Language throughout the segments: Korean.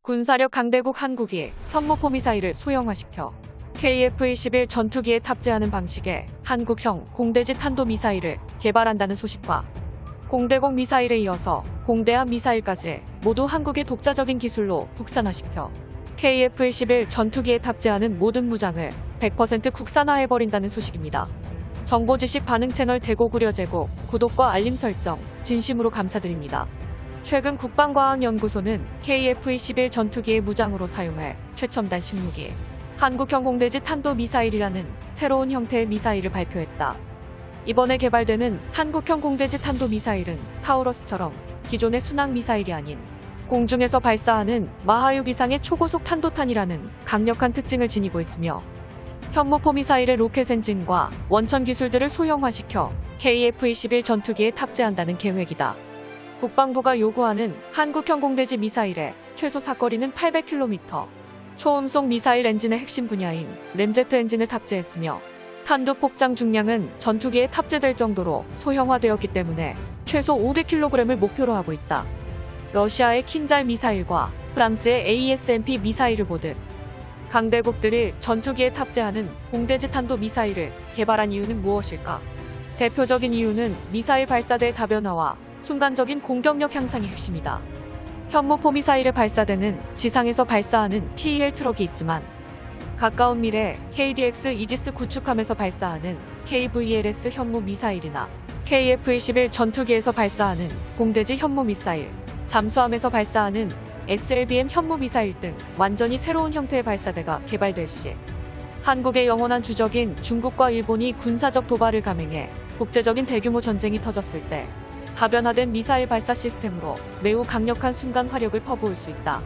군사력 강대국 한국이 현무포 미사일을 소형화시켜 KF-21 전투기에 탑재하는 방식의 한국형 공대지 탄도미사일을 개발한다는 소식과 공대공 미사일에 이어서 공대함 미사일까지 모두 한국의 독자적인 기술로 국산화시켜 KF-21 전투기에 탑재하는 모든 무장을 100% 국산화해버린다는 소식입니다. 정보지식 반응 채널 대고구려 제공, 구독과 알림 설정 진심으로 감사드립니다. 최근 국방과학연구소는 KF-21 전투기의 무장으로 사용할 최첨단 신무기 한국형 공대지 탄도미사일이라는 새로운 형태의 미사일을 발표했다. 이번에 개발되는 한국형 공대지 탄도미사일은 타우러스처럼 기존의 순항 미사일이 아닌 공중에서 발사하는 마하 6 이상의 초고속 탄도탄이라는 강력한 특징을 지니고 있으며 현무포 미사일의 로켓 엔진과 원천 기술들을 소형화시켜 KF-21 전투기에 탑재한다는 계획이다. 국방부가 요구하는 한국형 공대지 미사일의 최소 사거리는 800km, 초음속 미사일 엔진의 핵심 분야인 램제트 엔진을 탑재했으며 탄두 폭장 중량은 전투기에 탑재될 정도로 소형화되었기 때문에 최소 500kg을 목표로 하고 있다. 러시아의 킨잘 미사일과 프랑스의 ASMP 미사일을 보듯 강대국들이 전투기에 탑재하는 공대지 탄도 미사일을 개발한 이유는 무엇일까? 대표적인 이유는 미사일 발사대의 다변화와 순간적인 공격력 향상이 핵심이다. 현무포 미사일에 발사대는 지상에서 발사하는 TEL 트럭이 있지만 가까운 미래 KDX 이지스 구축함에서 발사하는 KVLS 현무 미사일이나 KF-21 전투기에서 발사하는 공대지 현무 미사일, 잠수함에서 발사하는 SLBM 현무 미사일 등 완전히 새로운 형태의 발사대가 개발될 시 한국의 영원한 주적인 중국과 일본이 군사적 도발을 감행해 국제적인 대규모 전쟁이 터졌을 때 다변화된 미사일 발사 시스템으로 매우 강력한 순간 화력을 퍼부을 수 있다.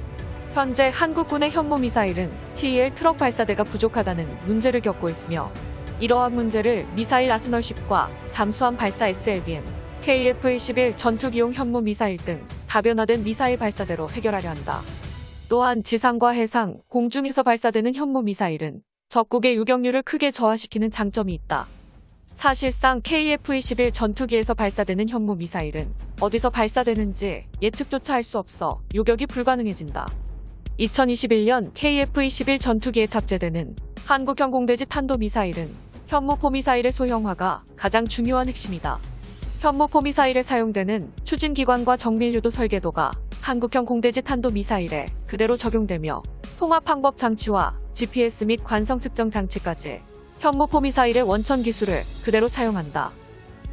현재 한국군의 현무 미사일은 TEL 트럭 발사대가 부족하다는 문제를 겪고 있으며 이러한 문제를 미사일 아스널쉽과 잠수함 발사 SLBM, KF-21 전투기용 현무 미사일 등 다변화된 미사일 발사대로 해결하려 한다. 또한 지상과 해상, 공중에서 발사되는 현무 미사일은 적국의 유격률을 크게 저하시키는 장점이 있다. 사실상 KF-21 전투기에서 발사되는 현무 미사일은 어디서 발사되는지 예측조차 할 수 없어 요격이 불가능해진다. 2021년 KF-21 전투기에 탑재되는 한국형 공대지 탄도미사일은 현무포 미사일의 소형화가 가장 중요한 핵심이다. 현무포 미사일에 사용되는 추진기관과 정밀유도 설계도가 한국형 공대지 탄도미사일에 그대로 적용되며 통합항법 장치와 GPS 및 관성 측정 장치까지 현무포 미사일의 원천 기술을 그대로 사용한다.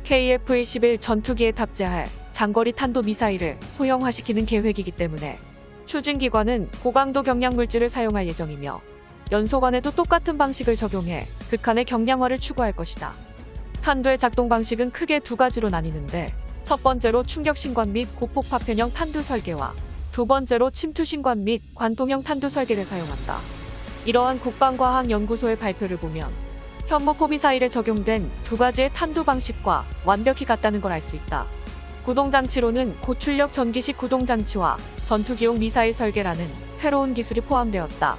KF-21 전투기에 탑재할 장거리 탄도미사일을 소형화시키는 계획이기 때문에 추진기관은 고강도 경량 물질을 사용할 예정이며 연소관에도 똑같은 방식을 적용해 극한의 경량화를 추구할 것이다. 탄두의 작동 방식은 크게 두 가지로 나뉘는데 첫 번째로 충격신관 및 고폭 파편형 탄두 설계와 두 번째로 침투신관 및 관통형 탄두 설계를 사용한다. 이러한 국방과학연구소의 발표를 보면 현무포 미사일에 적용된 두 가지의 탄두 방식과 완벽히 같다는 걸 알 수 있다. 구동장치로는 고출력 전기식 구동장치와 전투기용 미사일 설계라는 새로운 기술이 포함되었다.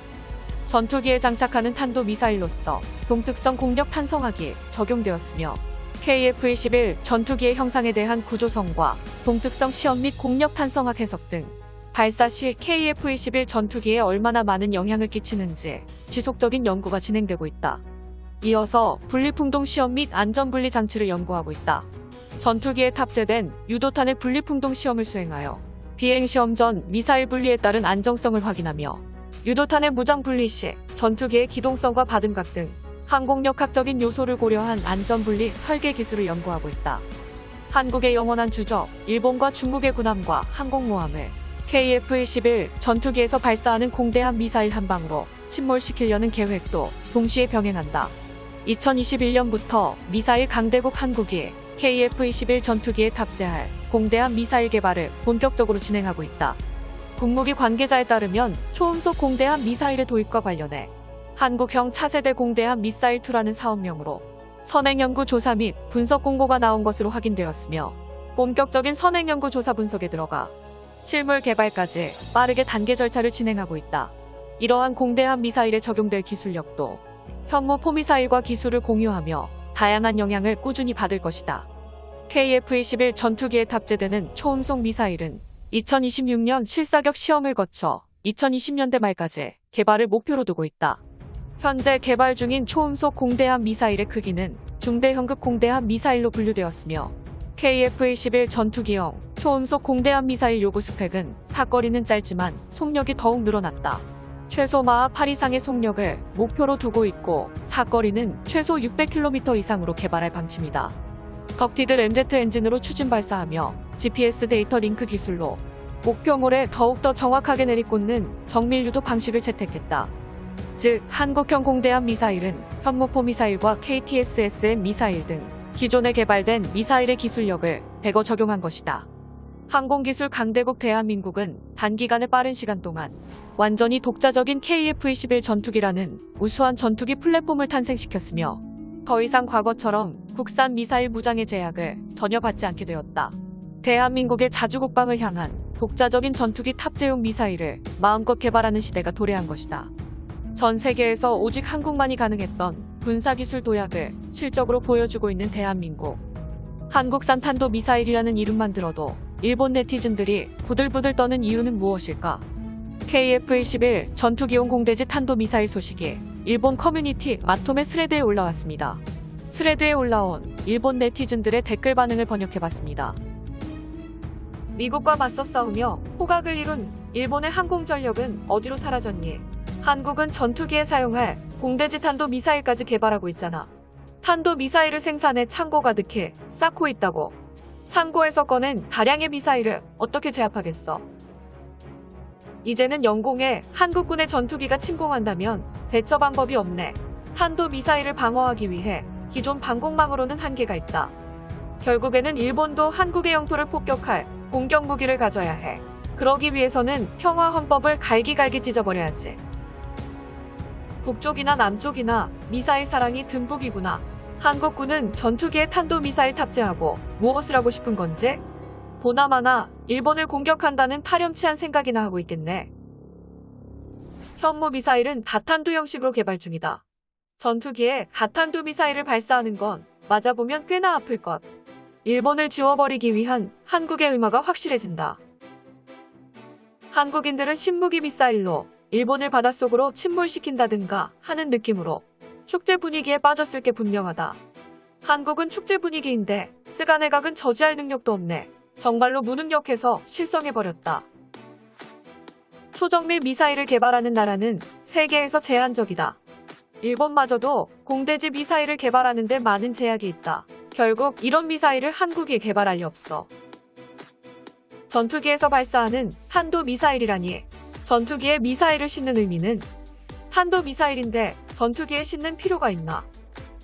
전투기에 장착하는 탄도 미사일로서 동특성 공력 탄성학이 적용되었으며 KF-21 전투기의 형상에 대한 구조성과 동특성 시험 및 공력 탄성학 해석 등 발사 시 KF-21 전투기에 얼마나 많은 영향을 끼치는지 지속적인 연구가 진행되고 있다. 이어서 분리풍동 시험 및 안전분리 장치를 연구하고 있다. 전투기에 탑재된 유도탄의 분리풍동 시험을 수행하여 비행시험 전 미사일 분리에 따른 안정성을 확인하며 유도탄의 무장 분리 시 전투기의 기동성과 받음각 등 항공력학적인 요소를 고려한 안전분리 설계 기술을 연구하고 있다. 한국의 영원한 주적, 일본과 중국의 군함과 항공모함을 KF-21 전투기에서 발사하는 공대함 미사일 한 방으로 침몰시키려는 계획도 동시에 병행한다. 2021년부터 미사일 강대국 한국이 KF-21 전투기에 탑재할 공대함 미사일 개발을 본격적으로 진행하고 있다. 국무기 관계자에 따르면 초음속 공대함 미사일의 도입과 관련해 한국형 차세대 공대함 미사일2라는 사업명으로 선행연구 조사 및 분석 공고가 나온 것으로 확인되었으며 본격적인 선행연구 조사 분석에 들어가 실물 개발까지 빠르게 단계 절차를 진행하고 있다. 이러한 공대함 미사일에 적용될 기술력도 현무포 미사일과 기술을 공유하며 다양한 영향을 꾸준히 받을 것이다. KF-21 전투기에 탑재되는 초음속 미사일은 2026년 실사격 시험을 거쳐 2020년대 말까지 개발을 목표로 두고 있다. 현재 개발 중인 초음속 공대함 미사일의 크기는 중대형급 공대함 미사일로 분류되었으며 KF-21 전투기형 초음속 공대함 미사일 요구 스펙은 사거리는 짧지만 속력이 더욱 늘어났다. 최소 마하 8 이상의 속력을 목표로 두고 있고 사거리는 최소 600km 이상으로 개발할 방침이다. 덕티드 램제트 엔진으로 추진 발사하며 GPS 데이터 링크 기술로 목표물에 더욱더 정확하게 내리꽂는 정밀 유도 방식을 채택했다. 즉, 한국형 공대함 미사일은 현모포 미사일과 KTSSM 미사일 등 기존에 개발된 미사일의 기술력을 대거 적용한 것이다. 항공기술 강대국 대한민국은 단기간에 빠른 시간 동안 완전히 독자적인 KF-21 전투기라는 우수한 전투기 플랫폼을 탄생시켰으며 더 이상 과거처럼 국산 미사일 무장의 제약을 전혀 받지 않게 되었다. 대한민국의 자주국방을 향한 독자적인 전투기 탑재용 미사일을 마음껏 개발하는 시대가 도래한 것이다. 전 세계에서 오직 한국만이 가능했던 군사기술 도약을 실적으로 보여주고 있는 대한민국. 한국산 탄도미사일이라는 이름만 들어도 일본 네티즌들이 부들부들 떠는 이유는 무엇일까? KF-21 전투기용 공대지 탄도미사일 소식이 일본 커뮤니티 마토메 스레드에 올라왔습니다. 스레드에 올라온 일본 네티즌들의 댓글 반응을 번역해봤습니다. 미국과 맞서 싸우며 호각을 이룬 일본의 항공전력은 어디로 사라졌니? 한국은 전투기에 사용할 공대지 탄도미사일까지 개발하고 있잖아. 탄도미사일을 생산해 창고 가득히 쌓고 있다고. 창고에서 꺼낸 다량의 미사일을 어떻게 제압하겠어? 이제는 영공에 한국군의 전투기가 침공한다면 대처 방법이 없네. 탄도미사일을 방어하기 위해 기존 방공망으로는 한계가 있다. 결국에는 일본도 한국의 영토를 폭격할 공격 무기를 가져야 해. 그러기 위해서는 평화 헌법을 갈기갈기 찢어버려야지. 북쪽이나 남쪽이나 미사일 사랑이 듬뿍이구나. 한국군은 전투기에 탄도미사일 탑재하고 무엇을 하고 싶은 건지? 보나마나 일본을 공격한다는 파렴치한 생각이나 하고 있겠네. 현무 미사일은 다탄두 형식으로 개발 중이다. 전투기에 다탄두 미사일을 발사하는 건 맞아보면 꽤나 아플 것. 일본을 지워버리기 위한 한국의 의마가 확실해진다. 한국인들은 신무기 미사일로 일본을 바닷속으로 침몰시킨다든가 하는 느낌으로 축제 분위기에 빠졌을 게 분명하다. 한국은 축제 분위기인데 스가네각은 저지할 능력도 없네. 정말로 무능력해서 실성해버렸다. 초정밀 미사일을 개발하는 나라는 세계에서 제한적이다. 일본마저도 공대지 미사일을 개발하는 데 많은 제약이 있다. 결국 이런 미사일을 한국이 개발할 리 없어. 전투기에서 발사하는 탄도미사일이라니. 전투기에 미사일을 싣는 의미는 탄도미사일인데 전투기에 싣는 필요가 있나?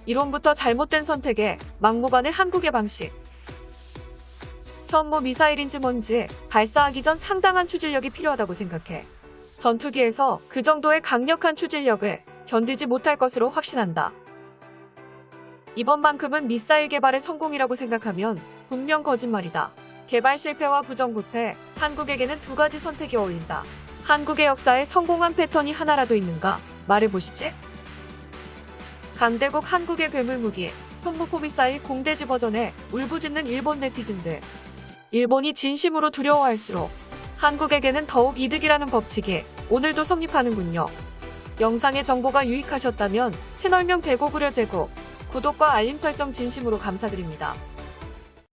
이론부터 잘못된 선택에 막무가내 한국의 방식. 현무 미사일인지 뭔지 발사하기 전 상당한 추진력이 필요하다고 생각해. 전투기에서 그 정도의 강력한 추진력을 견디지 못할 것으로 확신한다. 이번만큼은 미사일 개발의 성공이라고 생각하면 분명 거짓말이다. 개발 실패와 부정부패, 한국에게는 두 가지 선택이 어울린다. 한국의 역사에 성공한 패턴이 하나라도 있는가? 말해보시지. 강대국 한국의 괴물무기, 현무포 미사일 공대지 버전에 울부짖는 일본 네티즌들. 일본이 진심으로 두려워할수록 한국에게는 더욱 이득이라는 법칙이 오늘도 성립하는군요. 영상의 정보가 유익하셨다면 채널명 대고구려 제국, 구독과 알림 설정 진심으로 감사드립니다.